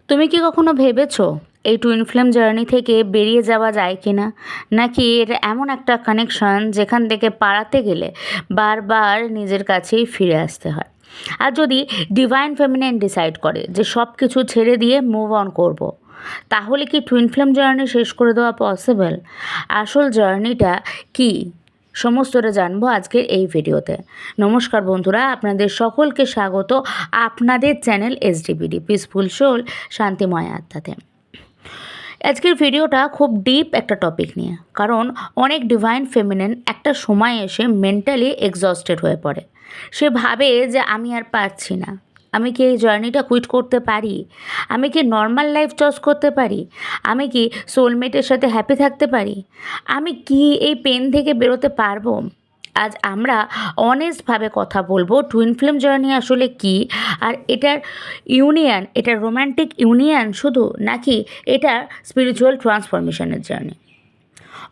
তুমি কি কখনো ভেবেছো এই টুইন ফ্লেম জার্নি থেকে বেরিয়ে যাওয়া যায় কি না? নাকি এটা এমন একটা কানেকশন যেখান থেকে পালাতে গেলে বারবার নিজের কাছেই ফিরে আসতে হয়? আর যদি ডিভাইন ফেমিনাইন ডিসাইড করে যে সব কিছু ছেড়ে দিয়ে মুভ অন করব, তাহলে কি টুইন ফ্লেম জার্নি শেষ করে দেওয়া পসিবল? আসল জার্নিটা কি, সমস্তটা জানবো আজকের এই ভিডিওতে। নমস্কার বন্ধুরা, আপনাদের সকলকে স্বাগত আপনাদের চ্যানেল SDPD পিসফুল সোল, শান্তিময় আত্মাতে। আজকের ভিডিওটা খুব ডিপ একটা টপিক নিয়ে, কারণ অনেক ডিভাইন ফেমিনিন একটা সময় এসে মেন্টালি এক্সস্টেড হয়ে পড়ে। সে ভাবে যে আমি আর পারছি না, আমি কি এই জার্নিটা কুইট করতে পারি? আমি কি নর্মাল লাইফ চয়েস করতে পারি? আমি কি সোলমেটের সাথে হ্যাপি থাকতে পারি? আমি কি এই পেন থেকে বেরোতে পারবো? আজ আমরা অনেস্টভাবে কথা বলবো টুইন ফ্লেম জার্নি আসলে কি, আর এটার ইউনিয়ন, এটা রোম্যান্টিক ইউনিয়ন শুধু, নাকি এটা স্পিরিচুয়াল ট্রান্সফরমেশনের জার্নি।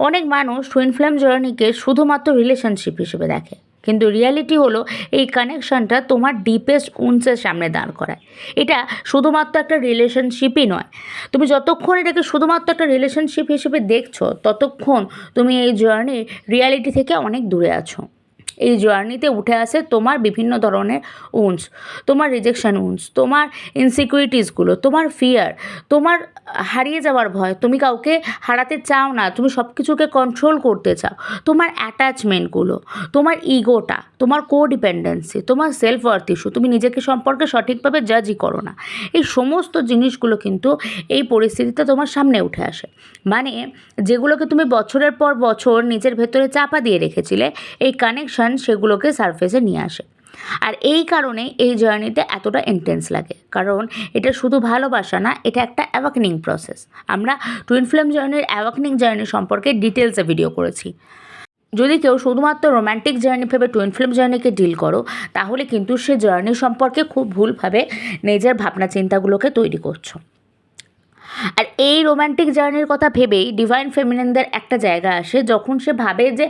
অনেক মানুষ টুইন ফ্লেম জার্নিকে শুধুমাত্র রিলেশনশিপ হিসেবে দেখে, কিন্তু রিয়ালিটি হলো এই কানেকশানটা তোমার ডিপেস্ট উন্সের সামনে দাঁড় করায়। এটা শুধুমাত্র একটা রিলেশনশিপই নয়। তুমি যতক্ষণ এটাকে শুধুমাত্র একটা রিলেশনশিপ হিসেবে দেখছো, ততক্ষণ তুমি এই জার্নির রিয়ালিটি থেকে অনেক দূরে আছো। এই জার্নিতে উঠে আসে তোমার বিভিন্ন ধরনের উন্স, তোমার রিজেকশন উন্স, তোমার ইনসিকিউরিটিসগুলো, তোমার ফিয়ার, তোমার হারিয়ে যাওয়ার ভয়, তুমি কাউকে হারাতে চাও না, তুমি সব কিছুকে কন্ট্রোল করতে চাও, তোমার অ্যাটাচমেন্টগুলো, তোমার ইগোটা, তোমার কোডিপেন্ডেন্সি, তোমার সেলফ ওয়ার্থ ইস্যু, তুমি নিজেকে সম্পর্কে সঠিকভাবে জাজই করো না। এই সমস্ত জিনিসগুলো কিন্তু এই পরিস্থিতিতে তোমার সামনে উঠে আসে। মানে যেগুলোকে তুমি বছরের পর বছর নিজের ভেতরে চাপা দিয়ে রেখেছিলে, এই কানেকশন সেগুলোকে সারফেসে নিয়ে আসে। আর এই কারণে এই জার্নিতে এতটা ইন্টেন্স লাগে, কারণ এটা শুধু ভালোবাসা না, এটা একটা অ্যাওয়াকেনিং প্রসেস। আমরা টুইন ফ্লেম জার্নির অ্যাওয়াকেনিং জার্নি সম্পর্কে ডিটেলসে ভিডিও করেছি। যদি কেউ শুধুমাত্র রোম্যান্টিক জার্নি ভেবে টুইন ফ্লেম জার্নিকে ডিল করো, তাহলে কিন্তু সে জার্নি সম্পর্কে খুব ভুলভাবে নিজের ভাবনা চিন্তাগুলোকে তৈরি করছো। আর এই রোম্যান্টিক জার্নির কথা ভেবেই ডিভাইন ফেমিনিনদের একটা জায়গা আসে, যখন সে ভাবে যে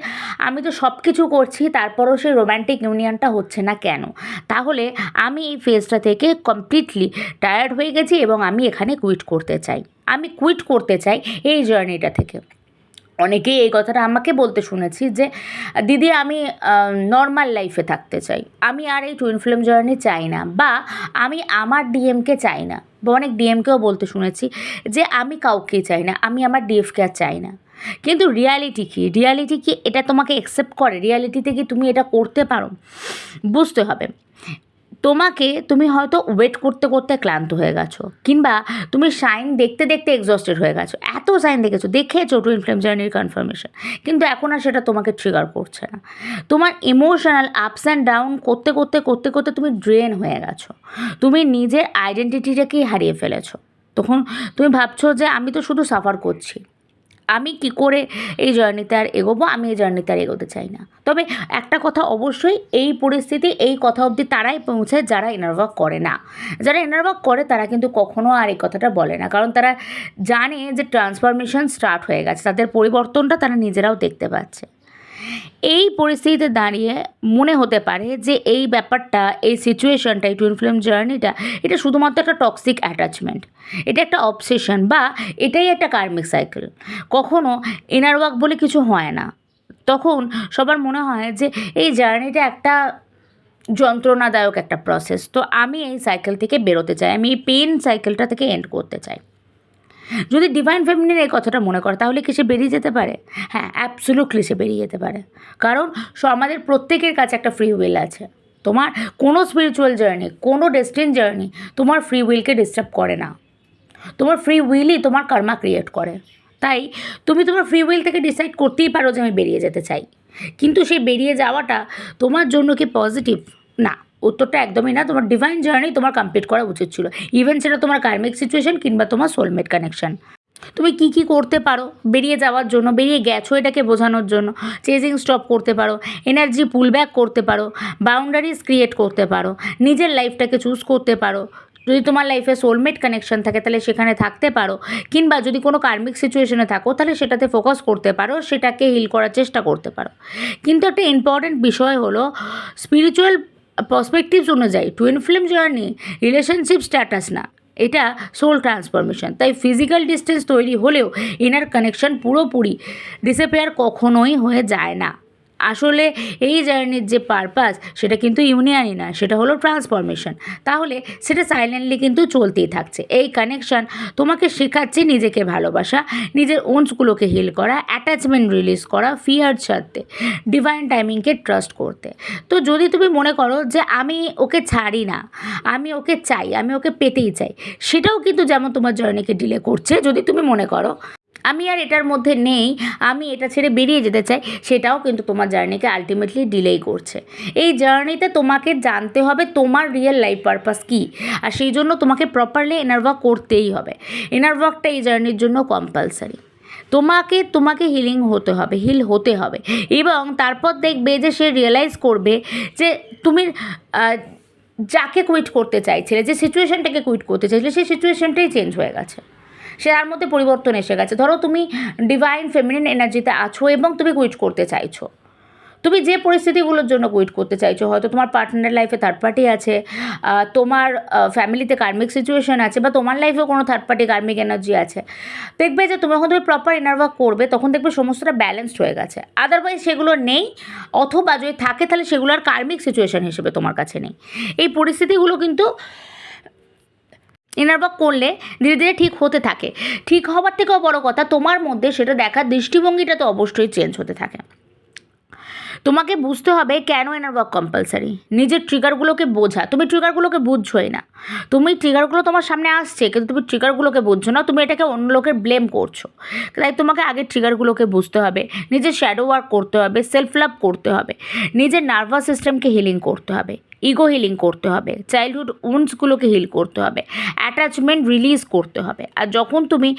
আমি তো সব কিছু করছি, তারপরও সেই রোম্যান্টিক ইউনিয়নটা হচ্ছে না কেন? তাহলে আমি এই ফেজটা থেকে কমপ্লিটলি টায়ার্ড হয়ে গেছি এবং আমি এখানে কুইট করতে চাই। আমি কুইট করতে চাই এই জার্নিটা থেকে। অনেকেই এই কথাটা আমাকে বলতে শুনেছি যে দিদি আমি নর্মাল লাইফে থাকতে চাই, আমি আর এই টুইন ফ্লেম জার্নি চাই না, বা আমি আমার ডিএমকে চাই না। বা অনেক ডিএমকেও বলতে শুনেছি যে আমি কাউকেই চাই না, আমি আমার ডিএফকে আর চাই না। কিন্তু রিয়ালিটি কি? রিয়ালিটি কি এটা তোমাকে অ্যাকসেপ্ট করে? রিয়ালিটিতে কি তুমি এটা করতে পারো? বুঝতে হবে। তুমি হয়তো ওয়েট করতে করতে ক্লান্ত হয়ে গেছো, কিংবা তুমি সাইন দেখতে দেখতে এক্সস্টেড হয়ে গেছো। এত সাইন দেখেছো টুইন ফ্লেম জার্নির কনফার্মেশন, কিন্তু এখন আর সেটা তোমাকে ট্রিগার করছে না। তোমার ইমোশনাল আপস অ্যান্ড ডাউন করতে করতে করতে করতে তুমি ড্রেন হয়ে গেছো। তুমি নিজের আইডেন্টিটিটাকেই হারিয়ে ফেলেছো। তখন তুমি ভাবছো যে আমি তো শুধু সাফার করছি, আমি কি করে এই জার্নিতে আর এগোবো? আমি এই জার্নিতে আর এগোতে চাই না। তবে একটা কথা অবশ্যই, এই পরিস্থিতি, এই কথা অবধি তারাই পৌঁছায় যারা ইনার ওয়ার্ক করে না। যারা ইনার ওয়ার্ক করে তারা কিন্তু কখনো আর এই কথাটা বলে না, কারণ তারা জানে যে ট্রান্সফরমেশন স্টার্ট হয়ে গেছে, তাদের পরিবর্তনটা তারা নিজেরাও দেখতে পাচ্ছে। এই পরিস্থিতিতে দাঁড়িয়ে মনে হতে পারে যে এই ব্যাপারটা, এই সিচুয়েশনটা, এই টুইন ফ্লেম জার্নিটা, এটা শুধুমাত্র একটা টক্সিক অ্যাটাচমেন্ট, এটা একটা অবসেশন, বা এটাই একটা কার্মিক সাইকেল। কখনো ইনার ওয়ার্ক বলে কিছু হয় না। তখন সবার মনে হয় যে এই জার্নিটা একটা যন্ত্রণাদায়ক একটা প্রসেস। তো আমি এই সাইকেল থেকে বেরোতে চাই, আমি এই পেন সাইকেলটা থেকে এন্ড করতে চাই। যদি ডিভাইন ফেমিনিন এই কথাটা মনে করে, তাহলে কি সে বেরিয়ে যেতে পারে? হ্যাঁ, অ্যাবসলিউটলি সে বেরিয়ে যেতে পারে, কারণ আমাদের প্রত্যেকের কাছে একটা ফ্রি উইল আছে। তোমার কোনো স্পিরিচুয়াল জার্নি, কোনো ডেস্টিন জার্নি তোমার ফ্রি উইলকে ডিস্টার্ব করে না। তোমার ফ্রি উইলই তোমার কর্মা ক্রিয়েট করে। তাই তুমি তোমার ফ্রি উইল থেকে ডিসাইড করতেই পারো যে আমি বেরিয়ে যেতে চাই, কিন্তু সেই বেরিয়ে যাওয়াটা তোমার জন্য কি পজিটিভ? না, উত্তরটা একদমই না। তোমার ডিভাইন জার্নি তোমার কমপ্লিট করা উচিত ছিল, ইভেন সেটা তোমার কার্মিক সিচুয়েশন কিংবা তোমার সোলমেট কানেকশন। তুমি কি কি করতে পারো বেরিয়ে যাওয়ার জন্য, বেরিয়ে গেছো এটাকে বোঝানোর জন্য? চেজিং স্টপ করতে পারো, এনার্জি পুল ব্যাক করতে পারো, বাউন্ডারিজ ক্রিয়েট করতে পারো, নিজের লাইফটাকে চুজ করতে পারো। যদি তোমার লাইফে সোলমেট কানেকশন থাকে তাহলে সেখানে থাকতে পারো, কিংবা যদি কোনো কার্মিক সিচুয়েশনে থাকো তাহলে সেটাতে ফোকাস করতে পারো, সেটাকে হিল করার চেষ্টা করতে পারো। কিন্তু একটা ইম্পর্ট্যান্ট বিষয় হলো, স্পিরিচুয়াল পার্সপেক্টিভস অনুযায়ী twin flame journey relationship status না, এটা সোল ট্রান্সফরমেশন। তাই ফিজিক্যাল ডিস্টেন্স তৈরি হলেও ইনার কানেকশন পুরোপুরি ডিসঅ্যাপিয়ার কখনোই হয়ে যায় না। আসলে এই জার্নির যে পারপাস সেটা কিন্তু ইউনিয়নই না, সেটা হলো ট্রান্সফরমেশন। তাহলে সেটা সাইলেন্টলি কিন্তু চলতেই থাকছে। এই কানেকশন তোমাকে শেখাচ্ছে নিজেকে ভালোবাসা, নিজের ওন্সগুলোকে হিল করা, অ্যাটাচমেন্ট রিলিজ করা, ফিয়ার ছাড়তে, ডিভাইন টাইমিংকে ট্রাস্ট করতে। তো যদি তুমি মনে করো যে আমি ওকে ছাড়ি না, আমি ওকে চাই, আমি ওকে পেতেই চাই, সেটাও কিন্তু যেমন তোমার জার্নিকে ডিলে করছে। যদি তুমি মনে করো আমি আর এটার মধ্যে নেই, আমি এটা ছেড়ে বেরিয়ে যেতে চাই, সেটাও কিন্তু তোমার জার্নিকে আলটিমেটলি ডিলেই করছে। এই জার্নিতে তোমাকে জানতে হবে তোমার রিয়েল লাইফ পারপাস কী, আর সেই জন্য তোমাকে প্রপারলি ইনার ওয়ার্ক করতেই হবে। ইনার ওয়ার্কটা এই জার্নির জন্য কম্পালসারি। তোমাকে হিলিং হতে হবে, হিল হতে হবে, এবং তারপর দেখবে যে সে রিয়েলাইজ করবে যে তুমি যাকে কুইট করতে চাইছিলে, যে সিচুয়েশানটাকে কুইট করতে চাইছিলে, সেই সিচুয়েশানটাই চেঞ্জ হয়ে গেছে, সে তার মধ্যে পরিবর্তন এসে গেছে। ধরো তুমি ডিভাইন ফেমিনিন এনার্জিতে আছো এবং তুমি কুইট করতে চাইছো। তুমি যে পরিস্থিতিগুলোর জন্য কুইট করতে চাইছো, হয়তো তোমার পার্টনার লাইফে থার্ড পার্টি আছে, তোমার ফ্যামিলিতে কার্মিক সিচুয়েশন আছে, বা তোমার লাইফেও কোনো থার্ড পার্টি কার্মিক এনার্জি আছে। দেখবে যে তুমি যখন তুমি প্রপার ইনার ওয়ার্ক করবে তখন দেখবে সমস্তটা ব্যালেন্সড হয়ে গেছে। আদারওয়াইজ সেগুলো নেই, অথবা যদি থাকে তাহলে সেগুলো আর কার্মিক সিচুয়েশন হিসেবে তোমার কাছে নেই। এই পরিস্থিতিগুলো কিন্তু ইনার ওয়ার্ক করলে ধীরে ধীরে ঠিক হতে থাকে। ঠিক হওয়ার থেকেও বড় কথা, তোমার মধ্যে সেটা দেখার দৃষ্টিভঙ্গিটা তো অবশ্যই চেঞ্জ হতে থাকে। তোমাকে বুঝতে হবে কেন ইনার ওয়ার্ক কম্পালসারি। নিজের ট্রিগারগুলোকে বোঝা, তুমি ট্রিগারগুলোকে বুঝছোই না। তুমি ট্রিগারগুলো তোমার সামনে আসছে কিন্তু তুমি ট্রিগারগুলোকে বুঝছো না, তুমি এটাকে অন্য লোকের ব্লেম করছো। তাই তোমাকে আগে ট্রিগারগুলোকে বুঝতে হবে, নিজের শ্যাডো ওয়ার্ক করতে হবে, সেলফ লাভ করতে হবে, নিজের নার্ভাস সিস্টেমকে হিলিং করতে হবে, ইগো হিলিং করতে হবে, চাইল্ডহুড উন্ডসগুলোকে হিল করতে হবে, অ্যাটাচমেন্ট রিলিজ করতে হবে। আর যখন তুমি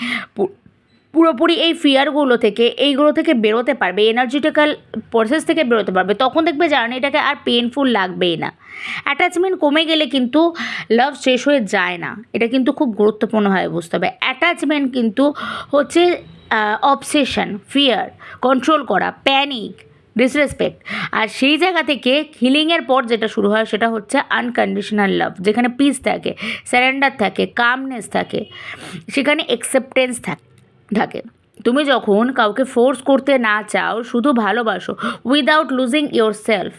পুরোপুরি এই ফিয়ারগুলো থেকে, এইগুলো থেকে বেরোতে পারবে, এনার্জিটিক্যাল প্রসেস থেকে বেরোতে পারবে, তখন দেখবে জার্নিটাকে আর পেনফুল লাগবেই না। অ্যাটাচমেন্ট কমে গেলে কিন্তু লাভ শেষ হয়ে যায় না, এটা কিন্তু খুব গুরুত্বপূর্ণভাবে বুঝতে হবে। অ্যাটাচমেন্ট কিন্তু হচ্ছে অবসেশন, ফিয়ার, কন্ট্রোল করা, প্যানিক, ডিসরেসপেক্ট। আর সেই জায়গা থেকে হিলিংয়ের পর যেটা শুরু হয় সেটা হচ্ছে আনকন্ডিশনাল লাভ, যেখানে পিস থাকে, সারেন্ডার থাকে, কামনেস থাকে, সেখানে অ্যাকসেপ্টেন্স থাকে। তুমি যখন কাউকে ফোর্স করতে না চাও, শুধু ভালোবাসো without losing your self,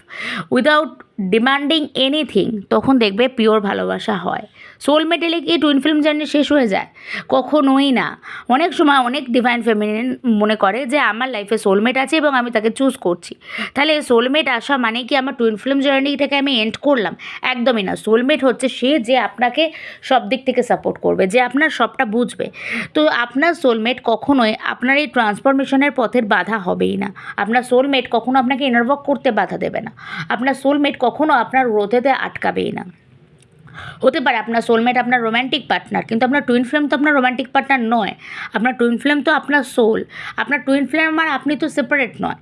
without demanding anything, তখন দেখবে পিওর ভালোবাসা হয়। সোলমেট এলে কি টুইন ফিল্ম জার্নি শেষ হয়ে যায়? কখনোই না। অনেক সময় অনেক ডিভাইন ফেমিনিন মনে করে যে আমার লাইফে সোলমেট আছে এবং আমি তাকে চুজ করছি, তাহলে সোলমেট আসা মানে কি আমার টুইন ফিল্ম জার্নিটাকে আমি এন্ড করলাম? একদমই না। সোলমেট হচ্ছে সে যে আপনাকে সব দিক থেকে সাপোর্ট করবে, যে আপনার সবটা বুঝবে। তো আপনার সোলমেট কখনোই আপনার এই ট্রান্সফরমেশনের পথের বাধা হবেই না। আপনার সোলমেট কখনো আপনাকে ইনার ওয়ার্ক করতে বাধা দেবে না। আপনার সোলমেট কখনো আপনার গ্রোথেতে আটকাবেই না। হতে পারে আপনার সোলমেট আপনার রোম্যান্টিক পার্টনার, কিন্তু আপনার টুইন ফ্লেম তো আপনার রোম্যান্টিক পার্টনার নয়। আপনার টুইন ফ্লেম তো আপনার সোল। আপনার টুইন ফ্লেম মানে আপনি তো সেপারেট নয়।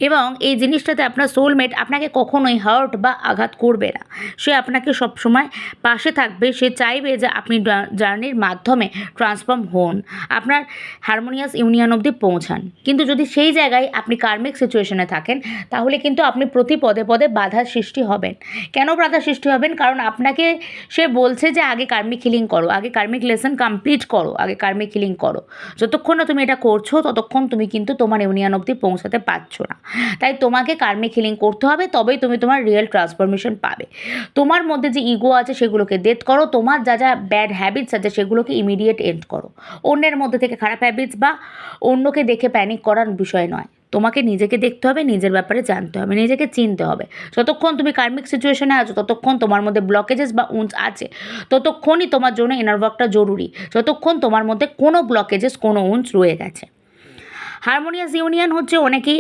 এবং এই জিনিসটাতে আপনার সোলমেট আপনাকে কখনোই হার্ট বা আঘাত করবে না। সে আপনাকে সবসময় পাশে থাকবে। সে চাইবে যে আপনি জার্নির মাধ্যমে ট্রান্সফর্ম হন, আপনার হারমোনিয়াস ইউনিয়ন অবধি পৌঁছান। কিন্তু যদি সেই জায়গায় আপনি কার্মিক সিচুয়েশনে থাকেন, তাহলে কিন্তু আপনি প্রতি পদে পদে বাধার সৃষ্টি হবেন। কেন বাধার সৃষ্টি হবেন? কারণ আপনাকে সে বলছে যে আগে কার্মিক হিলিং করো, আগে কার্মিক লেসন কমপ্লিট করো, আগে কার্মিক হিলিং করো। যতক্ষণ না তুমি এটা করছো ততক্ষণ তুমি কিন্তু তোমার ইউনিয়ন অবধি পৌঁছাতে পারছো না। তাই তোমাকে কার্মিক হিলিং করতে হবে, তবেই তুমি তোমার রিয়েল ট্রান্সফরমেশন পাবে। তোমার মধ্যে যে ইগো আছে সেগুলোকে ডেথ করো, তোমার যা যা ব্যাড হ্যাবিটস আছে সেগুলোকে ইমিডিয়েট এন্ড করো। অন্যের মধ্যে থেকে খারাপ হ্যাবিটস বা অন্যকে দেখে প্যানিক করার বিষয় নয়। তোমাকে নিজেকে দেখতে হবে, নিজের ব্যাপারে জানতে হবে, নিজেকে চিনতে হবে। যতক্ষণ তুমি কার্মিক সিচুয়েশনে আছো ততক্ষণ তোমার মধ্যে ব্লকেজেস বা উন্স আছে, ততক্ষণই তোমার জন্য ইনার ওয়ার্কটা জরুরি। যতক্ষণ তোমার মধ্যে কোনো ব্লকেজেস, কোনো উন্স রয়ে গেছে। হারমোনিয়াস ইউনিয়ন হচ্ছে অনেকেই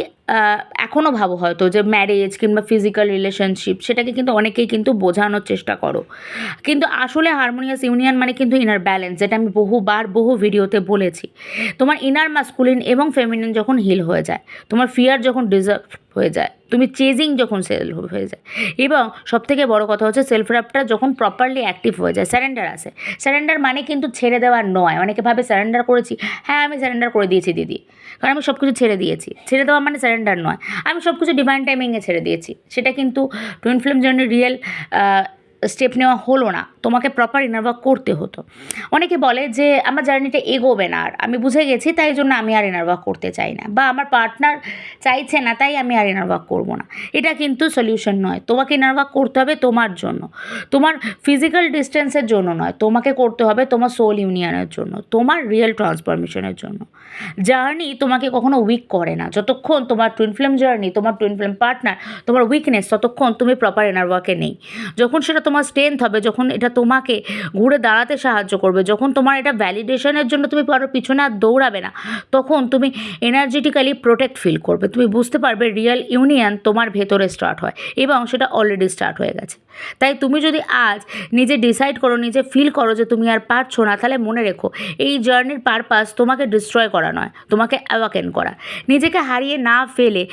এখনও ভাবো হয়তো যে ম্যারেজ কিংবা ফিজিক্যাল রিলেশনশিপ, সেটাকে কিন্তু অনেকেই কিন্তু বোঝানোর চেষ্টা করো। কিন্তু আসলে হারমোনিয়াস ইউনিয়ন মানে কিন্তু ইনার ব্যালেন্স, যেটা আমি বহু ভিডিওতে বলেছি। তোমার ইনার মাস্কুলিন এবং ফেমিনিন যখন হিল হয়ে যায়, তোমার ফিয়ার যখন ডিজার্ভ হয়ে যায়, তুমি চেজিং যখন সেলফ হয়ে যায়, এবং সবথেকে বড় কথা হচ্ছে সেলফ র্যাপটা যখন প্রপারলি অ্যাক্টিভ হয়ে যায়, স্যারেন্ডার আসে। স্যারেন্ডার মানে কিন্তু ছেড়ে দেওয়া নয়। অনেকে ভাবে স্যারেন্ডার করেছি, হ্যাঁ আমি স্যারেন্ডার করে দিয়েছি দিদি, কারণ আমি সব কিছু ছেড়ে দিয়েছি। ছেড়ে দেওয়া মানে স্যারেন্ডার নয়। আমি সব কিছু ডিভাইন টাইমিংয়ে ছেড়ে দিয়েছি। সেটা কিন্তু টুইন ফ্লেম জার্নির রিয়েল স্টেপ নেওয়া হলো না, তোমাকে প্রপার ইনার ওয়ার্ক করতে হতো। অনেকে বলে যে আমার জার্নিটা এগোবে না, আর আমি বুঝে গেছি তাই জন্য আমি আর ইনার ওয়ার্ক করতে চাই না, বা আমার পার্টনার চাইছে না তাই আমি আর ইনার ওয়ার্ক করবো না। এটা কিন্তু সলিউশন নয়। তোমাকে ইনার ওয়ার্ক করতে হবে তোমার জন্য, তোমার ফিজিক্যাল ডিস্টেন্সের জন্য নয়। তোমাকে করতে হবে তোমার সোল ইউনিয়নের জন্য, তোমার রিয়েল ট্রান্সফরমেশনের জন্য। জার্নি তোমাকে কখনো উইক করে না। যতক্ষণ তোমার টুইন ফ্লেম জার্নি, তোমার টুইন ফ্লেম পার্টনার তোমার উইকনেস, ততক্ষণ তুমি প্রপার ইনার ওয়ার্কে নেই। যখন সেটা তোমার স্ট্রেংথ হবে, যখন এটা তোমাকে ঘুরে দাঁড়াতে সাহায্য করবে, যখন তোমার এটা ভ্যালিডেশনের জন্য তুমি কারো পিছনে আর দৌড়াবে না, তখন তুমি এনার্জেটিক্যালি প্রোটেক্ট ফিল করবে। তুমি বুঝতে পারবে রিয়েল ইউনিয়ন তোমার ভেতরে স্টার্ট হয়, এবং সেটা অলরেডি স্টার্ট হয়ে গেছে। তাই তুমি যদি আজ নিজে ডিসাইড করো, নিজে ফিল করো যে তুমি আর পারছো না, তাহলে মনে রেখো এই জার্নির পারপাস তোমাকে ডিস্ট্রয় করা নয়, তোমাকে অ্যাওয়াকেন করা। নিজেকে হারিয়ে না ফেলে,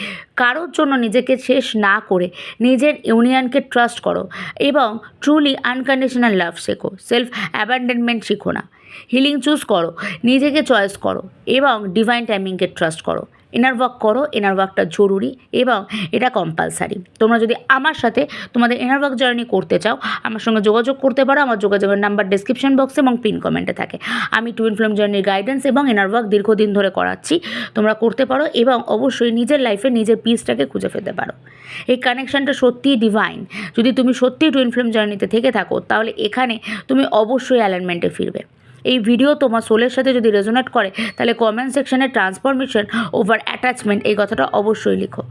কারোর জন্য নিজেকে শেষ না করে নিজের ইউনিয়নকে ট্রাস্ট করো, এবং ট্রুলি আনকন্ডিশনাল লাভ শেখো। সেলফ অ্যাবান্ডনমেন্ট শিখো না, হিলিং চুজ করো, নিজেকে চয়েস করো, এবং ডিভাইন টাইমিংকে ট্রাস্ট করো। ইনার ওয়ার্ক করো। ইনার ওয়ার্কটা জরুরি এবং এটা কম্পালসারি। তোমরা যদি আমার সাথে তোমাদের ইনার ওয়ার্ক জার্নি করতে চাও, আমার সঙ্গে যোগাযোগ করতে পারো। আমার যোগাযোগের নাম্বার ডেসক্রিপশন বক্সে এবং পিন কমেন্টে থাকে। আমি টুইন ফ্লেম জার্নির গাইডেন্স এবং ইনার ওয়ার্ক দীর্ঘদিন ধরে করাচ্ছি। তোমরা করতে পারো এবং অবশ্যই নিজের লাইফে নিজের পিসটাকে খুঁজে পেতে পারো। এই কানেকশানটা সত্যিই ডিভাইন। যদি তুমি সত্যিই টুইন ফ্লেম জার্নিতে থেকে থাকো, তাহলে এখানে তুমি অবশ্যই অ্যালাইনমেন্টে ফিরবে। এই ভিডিও তোমার সোলের সাথে যদি রেজোনেট করে, তাহলে কমেন্ট সেকশনে ট্রান্সফরমেশন ওভার অ্যাটাচমেন্ট এই কথাটা অবশ্যই লিখো।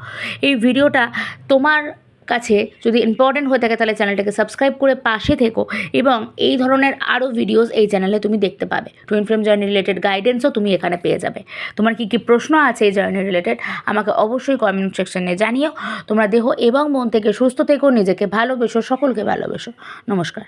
এই ভিডিওটা তোমার কাছে যদি ইম্পর্টেন্ট হয়ে থাকে, তাহলে চ্যানেলটাকে সাবস্ক্রাইব করে পাশে থেকো, এবং এই ধরনের আরও ভিডিওস এই চ্যানেলে তুমি দেখতে পাবে। টুইন ফ্লেম জার্নি রিলেটেড গাইডেন্সও তুমি এখানে পেয়ে যাবে। তোমার কী কী প্রশ্ন আছে এই জার্নি রিলেটেড, আমাকে অবশ্যই কমেন্ট সেকশনে জানিও। তোমরা দেহ এবং মন থেকে সুস্থ থেকো, নিজেকে ভালোবেসো, সকলকে ভালোবেসো। নমস্কার।